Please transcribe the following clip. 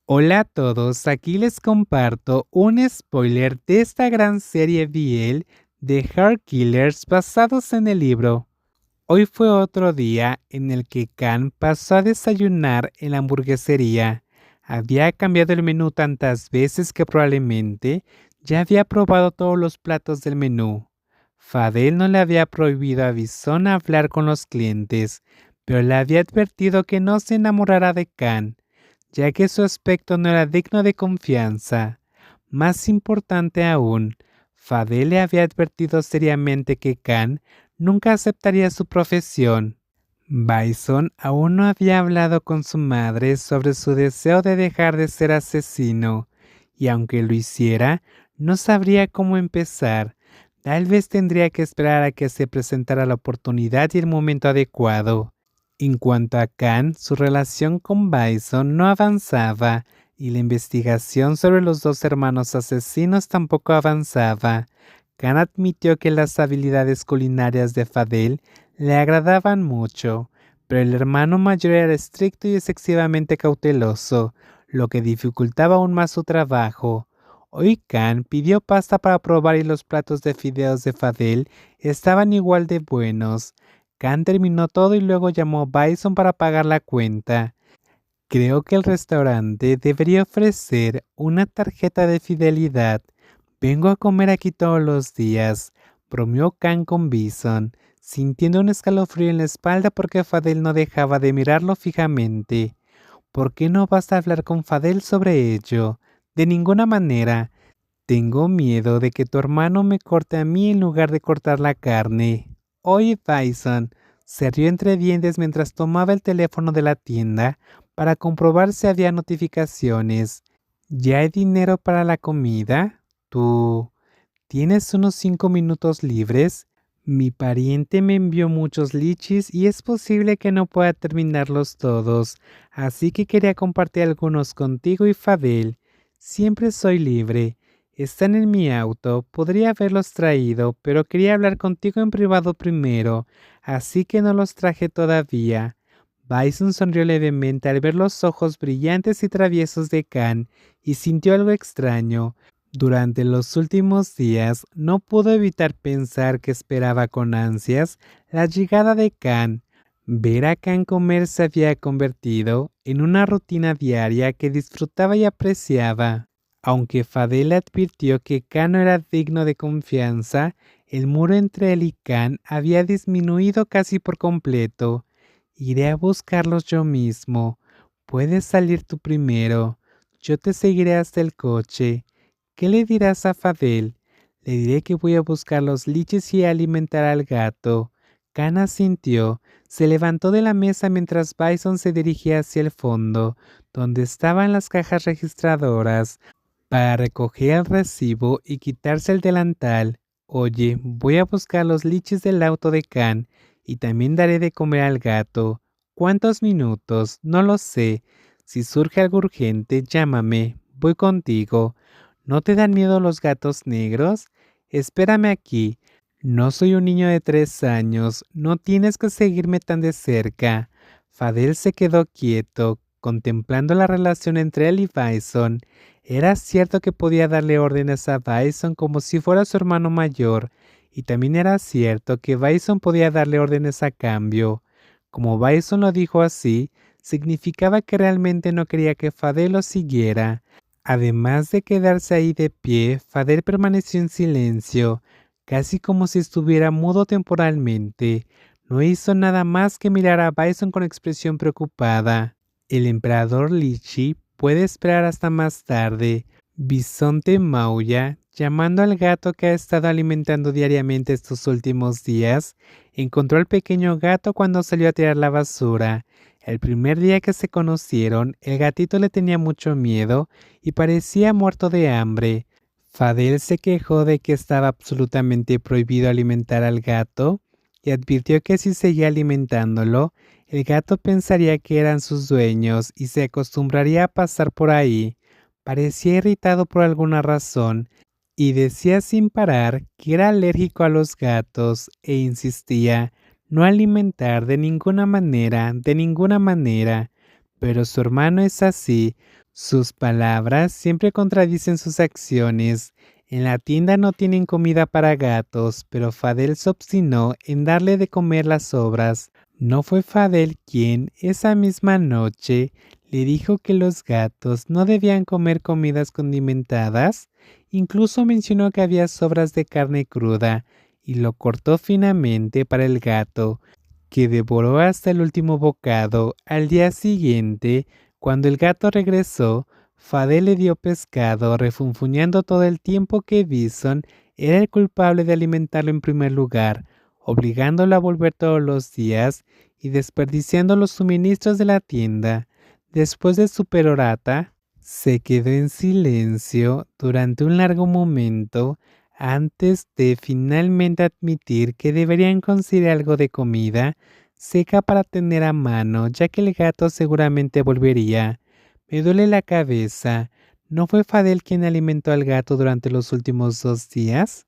Hola a todos, aquí les comparto un spoiler de esta gran serie BL de Heart Killers basados en el libro. Hoy fue otro día en el que Khan pasó a desayunar en la hamburguesería. Había cambiado el menú tantas veces que probablemente ya había probado todos los platos del menú. Fadel no le había prohibido a Bison hablar con los clientes, pero le había advertido que no se enamorara de Khan, ya que su aspecto no era digno de confianza. Más importante aún, Fadel le había advertido seriamente que Khan nunca aceptaría su profesión. Bison aún no había hablado con su madre sobre su deseo de dejar de ser asesino, y aunque lo hiciera, no sabría cómo empezar. Tal vez tendría que esperar a que se presentara la oportunidad y el momento adecuado. En cuanto a Khan, su relación con Bison no avanzaba, y la investigación sobre los dos hermanos asesinos tampoco avanzaba. Khan admitió que las habilidades culinarias de Fadel le agradaban mucho, pero el hermano mayor era estricto y excesivamente cauteloso, lo que dificultaba aún más su trabajo. Hoy Khan pidió pasta para probar y los platos de fideos de Fadel estaban igual de buenos. Khan terminó todo y luego llamó a Bison para pagar la cuenta. Creo que el restaurante debería ofrecer una tarjeta de fidelidad. Vengo a comer aquí todos los días, bromeó Khan con Bison, sintiendo un escalofrío en la espalda porque Fadel no dejaba de mirarlo fijamente. ¿Por qué no vas a hablar con Fadel sobre ello? De ninguna manera. Tengo miedo de que tu hermano me corte a mí en lugar de cortar la carne. Oye, Bison, se rió entre dientes mientras tomaba el teléfono de la tienda para comprobar si había notificaciones. ¿Ya hay dinero para la comida? ¿Tú tienes unos 5 minutos libres? Mi pariente me envió muchos lichis y es posible que no pueda terminarlos todos, así que quería compartir algunos contigo y Fadel. Siempre soy libre. Están en mi auto, podría haberlos traído, pero quería hablar contigo en privado primero, así que no los traje todavía. Bison sonrió levemente al ver los ojos brillantes y traviesos de Khan y sintió algo extraño. Durante los últimos días no pudo evitar pensar que esperaba con ansias la llegada de Khan. Ver a Khan comer se había convertido en una rutina diaria que disfrutaba y apreciaba. Aunque Fadel advirtió que Khan no era digno de confianza, el muro entre él y Khan había disminuido casi por completo. Iré a buscarlos yo mismo. Puedes salir tú primero. Yo te seguiré hasta el coche. ¿Qué le dirás a Fadel? Le diré que voy a buscar los liches y a alimentar al gato. Khan asintió. Se levantó de la mesa mientras Bison se dirigía hacia el fondo, donde estaban las cajas registradoras, para recoger el recibo y quitarse el delantal. Oye, voy a buscar los liches del auto de Khan y también daré de comer al gato. ¿Cuántos minutos? No lo sé. Si surge algo urgente, llámame. Voy contigo. ¿No te dan miedo los gatos negros? Espérame aquí. No soy un niño de 3 años. No tienes que seguirme tan de cerca. Fadel se quedó quieto, contemplando la relación entre él y Bison. Era cierto que podía darle órdenes a Bison como si fuera su hermano mayor, y también era cierto que Bison podía darle órdenes a cambio. Como Bison lo dijo así, significaba que realmente no quería que Fadel lo siguiera. Además de quedarse ahí de pie, Fadel permaneció en silencio, casi como si estuviera mudo temporalmente. No hizo nada más que mirar a Bison con expresión preocupada. El emperador Lichi puede esperar hasta más tarde. Bisonte maulla, llamando al gato que ha estado alimentando diariamente estos últimos días, encontró al pequeño gato cuando salió a tirar la basura. El primer día que se conocieron, el gatito le tenía mucho miedo y parecía muerto de hambre. Fadel se quejó de que estaba absolutamente prohibido alimentar al gato y advirtió que si seguía alimentándolo, el gato pensaría que eran sus dueños y se acostumbraría a pasar por ahí. Parecía irritado por alguna razón y decía sin parar que era alérgico a los gatos e insistía no alimentar de ninguna manera, de ninguna manera. Pero su hermano es así. Sus palabras siempre contradicen sus acciones. En la tienda no tienen comida para gatos, pero Fadel se obstinó en darle de comer las sobras. ¿No fue Fadel quien, esa misma noche, le dijo que los gatos no debían comer comidas condimentadas? Incluso mencionó que había sobras de carne cruda y lo cortó finamente para el gato, que devoró hasta el último bocado. Al día siguiente, cuando el gato regresó, Fadel le dio pescado, refunfuñando todo el tiempo que Bison era el culpable de alimentarlo en primer lugar, obligándolo a volver todos los días y desperdiciando los suministros de la tienda. Después de su perorata, se quedó en silencio durante un largo momento antes de finalmente admitir que deberían conseguir algo de comida seca para tener a mano, ya que el gato seguramente volvería. Me duele la cabeza. ¿No fue Fadel quien alimentó al gato durante los últimos 2 días?